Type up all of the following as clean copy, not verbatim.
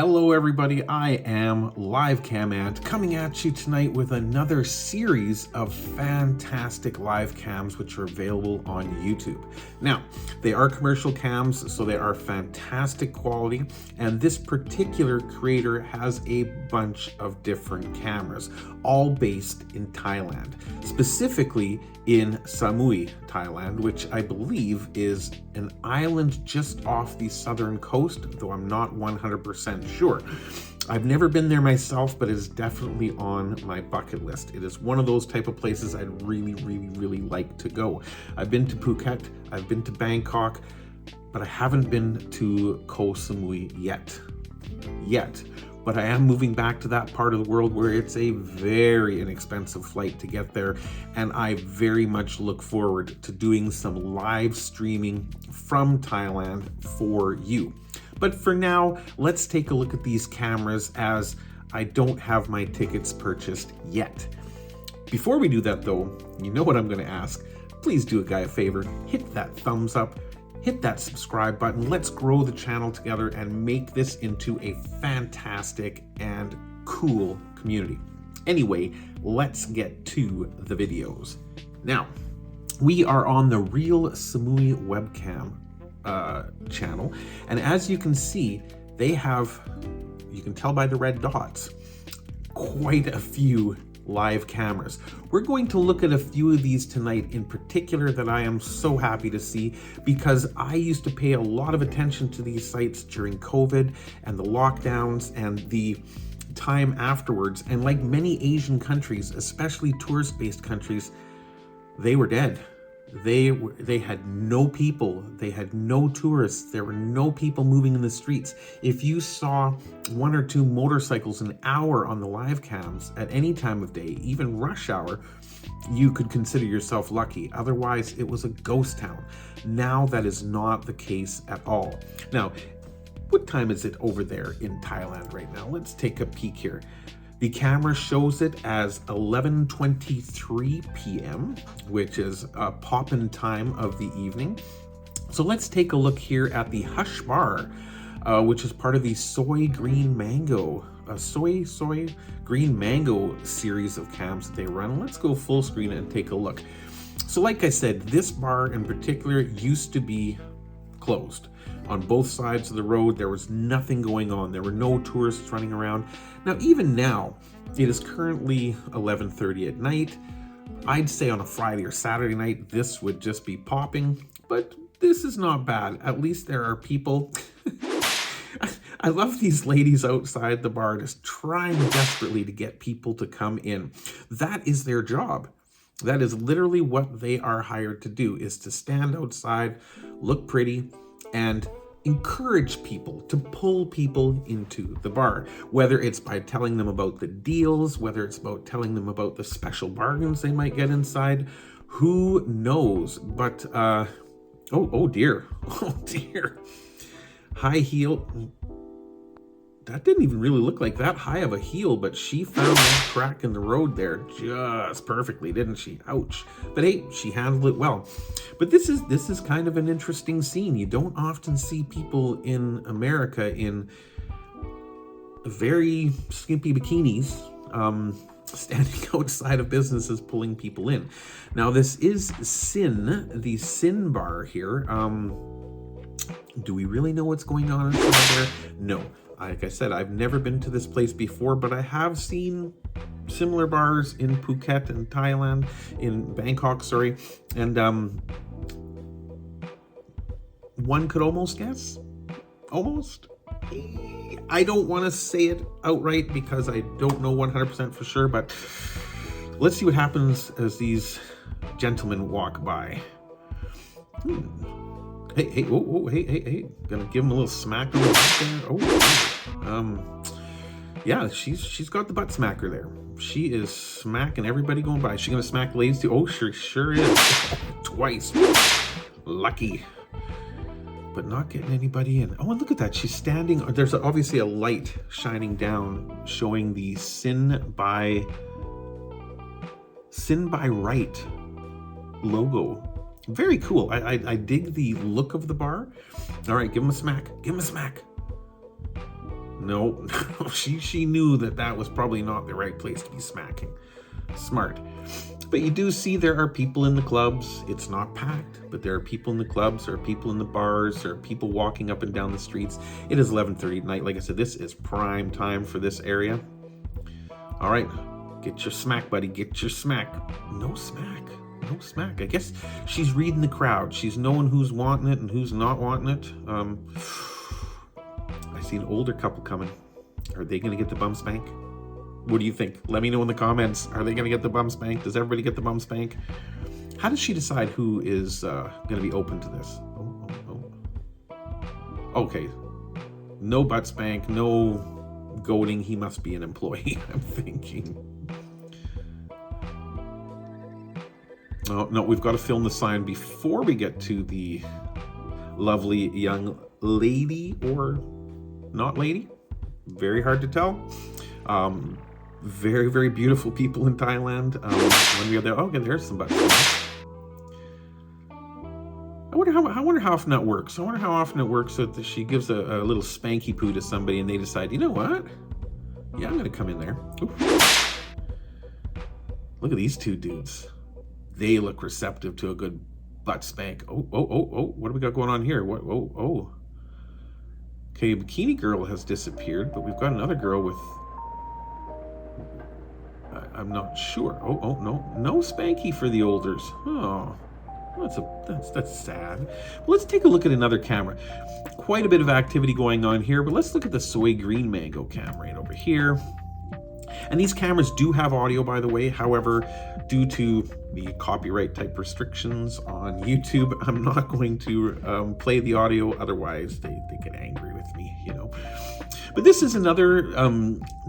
Hello everybody, I am livecamant coming at you tonight with another series of fantastic live cams which are available on YouTube. Now, they are commercial cams, so they are fantastic quality, and this particular creator has a bunch of different cameras, all based in Thailand, specifically in Samui, Thailand, which I believe is an island just off the southern coast, though I'm not 100% sure. I've never been there myself, but it is definitely on my bucket list. It is one of those type of places I'd really like to go. I've been to Phuket, I've been to Bangkok, but I haven't been to Koh Samui yet. But I am moving back to that part of the world where it's a very inexpensive flight to get there, and I very much look forward to doing some live streaming from Thailand for you. But for now, let's take a look at these cameras as I don't have my tickets purchased yet. Before we do that though, you know what I'm going to ask. Please do a guy a favor, hit that thumbs up, hit that subscribe button. Let's grow the channel together and make this into a fantastic and cool community. Anyway, let's get to the videos. Now, we are on the Real Samui webcam channel, and as you can see, they have, you can tell by the red dots, quite a few live cameras. We're going to look at a few of these tonight in particular that I am so happy to see, because I used to pay a lot of attention to these sites during COVID and the lockdowns and the time afterwards, and like many Asian countries, especially tourist-based countries, they were dead. They had no people, they had no tourists, there were no people moving in the streets. If you saw one or two motorcycles an hour on the live cams at any time of day, even rush hour, you could consider yourself lucky. Otherwise, it was a ghost town. Now that is not the case at all. Now, what time is it over there in Thailand right now? Let's take a peek here. The camera shows it as 11:23 p.m., which is a pop-in time of the evening. So let's take a look here at the Hush Bar, which is part of the Soy Green Mango series of cams that they run. Let's go full screen and take a look. So like I said, this bar in particular used to be closed. On both sides of the road, there was nothing going on. There were no tourists running around. Now, even now, it is currently 11:30 at night. I'd say on a Friday or Saturday night, this would just be popping, but this is not bad. At least there are people. I love these ladies outside the bar just trying desperately to get people to come in. That is their job. That is literally what they are hired to do, is to stand outside, look pretty, and encourage people, to pull people into the bar, whether it's by telling them about the deals, whether it's about telling them about the special bargains they might get inside, who knows. But oh dear, high heel. That didn't even really look like that high of a heel, but she found that crack in the road there just perfectly, didn't she? Ouch. But hey, she handled it well. But this is kind of an interesting scene. You don't often see people in America in very skimpy bikinis standing outside of businesses pulling people in. Now this is the Sin Bar here. Do we really know what's going on inside there? No. Like I said, I've never been to this place before, but I have seen similar bars in Phuket and Thailand, in Bangkok, sorry, and one could almost guess, I don't want to say it outright because I don't know 100% for sure, but let's see what happens as these gentlemen walk by. Hey, hey, gonna give him a little smack on the back there. Yeah, she's got the butt smacker there. She is smacking everybody going by. She gonna smack the ladies too? Oh, sure is. Twice. Lucky. But not getting anybody in. Oh, and look at that. She's standing. There's obviously a light shining down showing the Sin by Right logo. Very cool. I dig the look of the bar. All right, give him a smack. Give him a smack. No, she knew that was probably not the right place to be smacking. Smart. But you do see there are people in the clubs. It's not packed, but there are people in the clubs, there are people in the bars, there are people walking up and down the streets. It is 11:30 at night. Like I said, this is prime time for this area. All right, get your smack, buddy. Get your smack. No smack. No smack. I guess she's reading the crowd. She's knowing who's wanting it and who's not wanting it. I see an older couple coming. Are they going to get the bum spank? What do you think? Let me know in the comments. Are they going to get the bum spank? Does everybody get the bum spank? How does she decide who is going to be open to this? Okay. No butt spank. No goading. He must be an employee, I'm thinking. Oh, no, we've got to film the sign before we get to the lovely young lady or not lady. Very hard to tell. Very, very beautiful people in Thailand. When we are there, okay, there's some butt spank. I wonder how often that works. I wonder how often it works that she gives a little spanky poo to somebody and they decide, you know what? Yeah, I'm going to come in there. Ooh. Look at these two dudes. They look receptive to a good butt spank. Oh, what do we got going on here? Oh. Okay, bikini girl has disappeared, but we've got another girl with... I'm not sure. Oh, no spanky for the olders. Oh, that's sad. Well, let's take a look at another camera. Quite a bit of activity going on here, but let's look at the soy green mango cam right over here. And these cameras do have audio, by the way. However, due to the copyright type restrictions on YouTube, I'm not going to play the audio. Otherwise, they get angry with me, you know. But this is another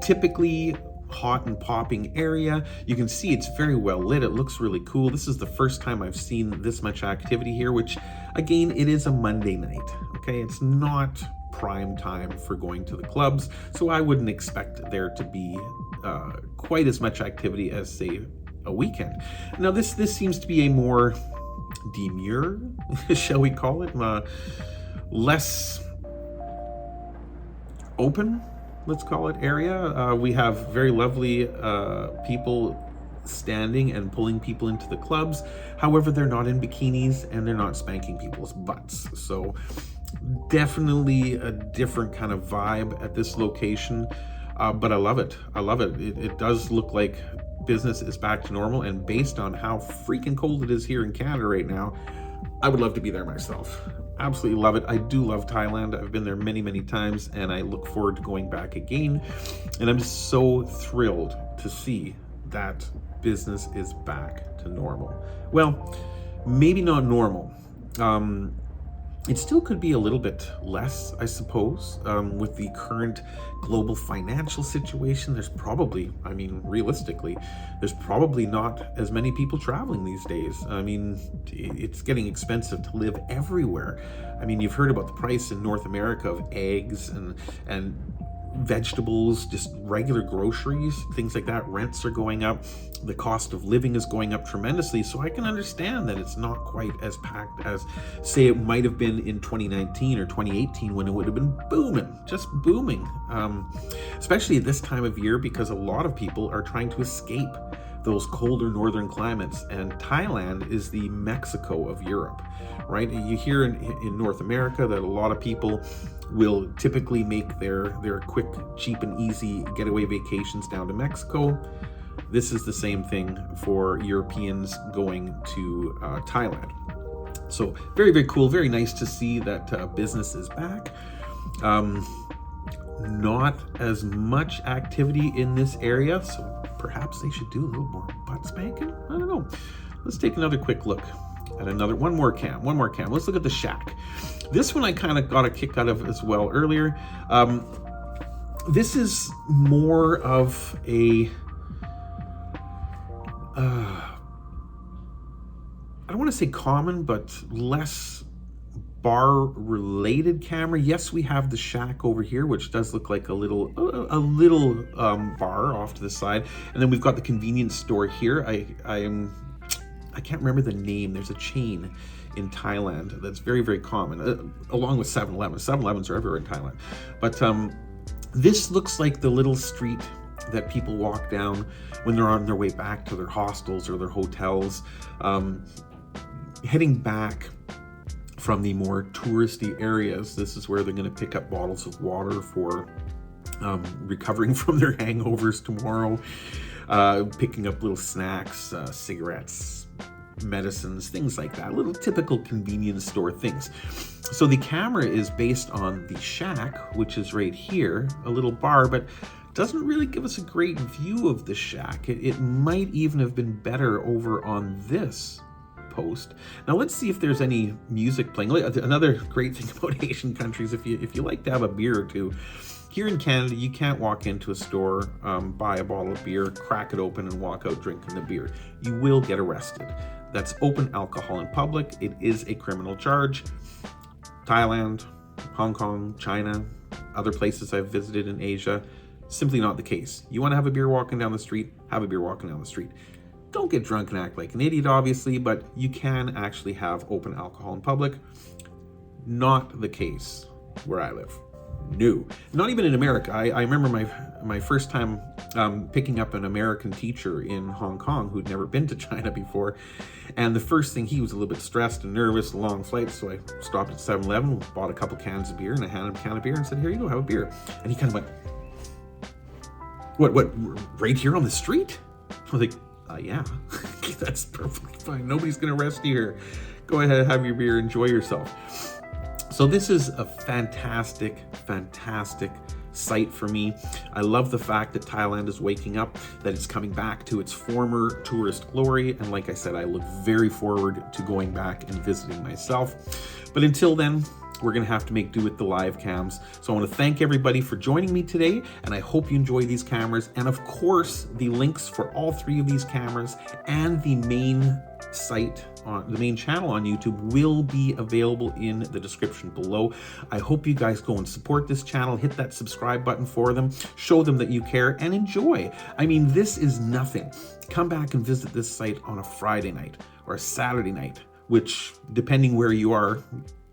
typically hot and popping area. You can see it's very well lit. It looks really cool. This is the first time I've seen this much activity here, which again, it is a Monday night. Okay, it's not prime time for going to the clubs, so I wouldn't expect there to be quite as much activity as, say, a weekend. Now, this seems to be a more demure, shall we call it, less open, let's call it, area. We have very lovely people standing and pulling people into the clubs. However, they're not in bikinis and they're not spanking people's butts. So definitely a different kind of vibe at this location. But I love it. I love it. It does look like business is back to normal. And based on how freaking cold it is here in Canada right now, I would love to be there myself. Absolutely love it. I do love Thailand. I've been there many, many times, and I look forward to going back again. And I'm just so thrilled to see that business is back to normal. Well, maybe not normal. It still could be a little bit less, I suppose, with the current global financial situation. There's probably, I mean, realistically, there's probably not as many people traveling these days. I mean, it's getting expensive to live everywhere. I mean, you've heard about the price in North America of eggs and vegetables, just regular groceries, things like that. Rents are going up. The cost of living is going up tremendously. So I can understand that it's not quite as packed as, say, it might have been in 2019 or 2018 when it would have been booming, just booming. Especially at this time of year, because a lot of people are trying to escape those colder northern climates, and Thailand is the Mexico of Europe, right? You hear in North America that a lot of people will typically make their quick, cheap, and easy getaway vacations down to Mexico. This is the same thing for Europeans going to Thailand. So very, very cool. Very nice to see that business is back. Not as much activity in this area, so perhaps they should do a little more butt spanking. I don't know. Let's take another quick look at one more cam. Let's look at the shack. This one I kind of got a kick out of as well earlier. This is more of a I don't want to say common, but less bar related camera. Yes, we have the shack over here, which does look like a little bar off to the side, and then we've got the convenience store here. I can't remember the name. There's a chain in Thailand that's very, very common, along with 7-Eleven. 7-Elevens are everywhere in Thailand, but This looks like the little street that people walk down when they're on their way back to their hostels or their hotels, heading back from the more touristy areas. This is where they're going to pick up bottles of water for recovering from their hangovers tomorrow, picking up little snacks, cigarettes, medicines, things like that, little typical convenience store things. So the camera is based on the shack, which is right here, a little bar, but doesn't really give us a great view of the shack. It might even have been better over on this post. Now let's see if there's any music playing. Another great thing about Asian countries, if you like to have a beer or two, here in Canada, you can't walk into a store, buy a bottle of beer, crack it open, and walk out drinking the beer. You will get arrested. That's open alcohol in public. It is a criminal charge. Thailand, Hong Kong, China, other places I've visited in Asia, simply not the case. You want to have a beer walking down the street, have a beer walking down the street. Don't get drunk and act like an idiot, obviously, but you can actually have open alcohol in public. Not the case where I live. No, not even in America. I remember my first time picking up an American teacher in Hong Kong who'd never been to China before, and the first thing, he was a little bit stressed and nervous, long flight, so I stopped at 7-Eleven, bought a couple cans of beer, and I handed him a can of beer and said, "Here you go, have a beer." And he kind of went, what, right here on the street? I was like, yeah, that's perfectly fine. Nobody's gonna arrest you here. Go ahead, have your beer, enjoy yourself. So this is a fantastic, fantastic site for me. I love the fact that Thailand is waking up, that it's coming back to its former tourist glory. And like I said, I look very forward to going back and visiting myself. But until then, we're gonna have to make do with the live cams. So I wanna thank everybody for joining me today, and I hope you enjoy these cameras. And of course, the links for all three of these cameras and the main site, the main channel on YouTube, will be available in the description below. I hope you guys go and support this channel, hit that subscribe button for them, show them that you care, and enjoy. I mean, this is nothing. Come back and visit this site on a Friday night or a Saturday night, which, depending where you are,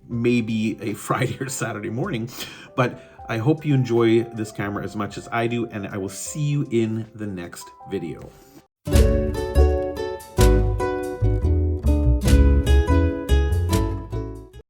maybe a Friday or Saturday morning. But I hope you enjoy this camera as much as I do, and I will see you in the next video.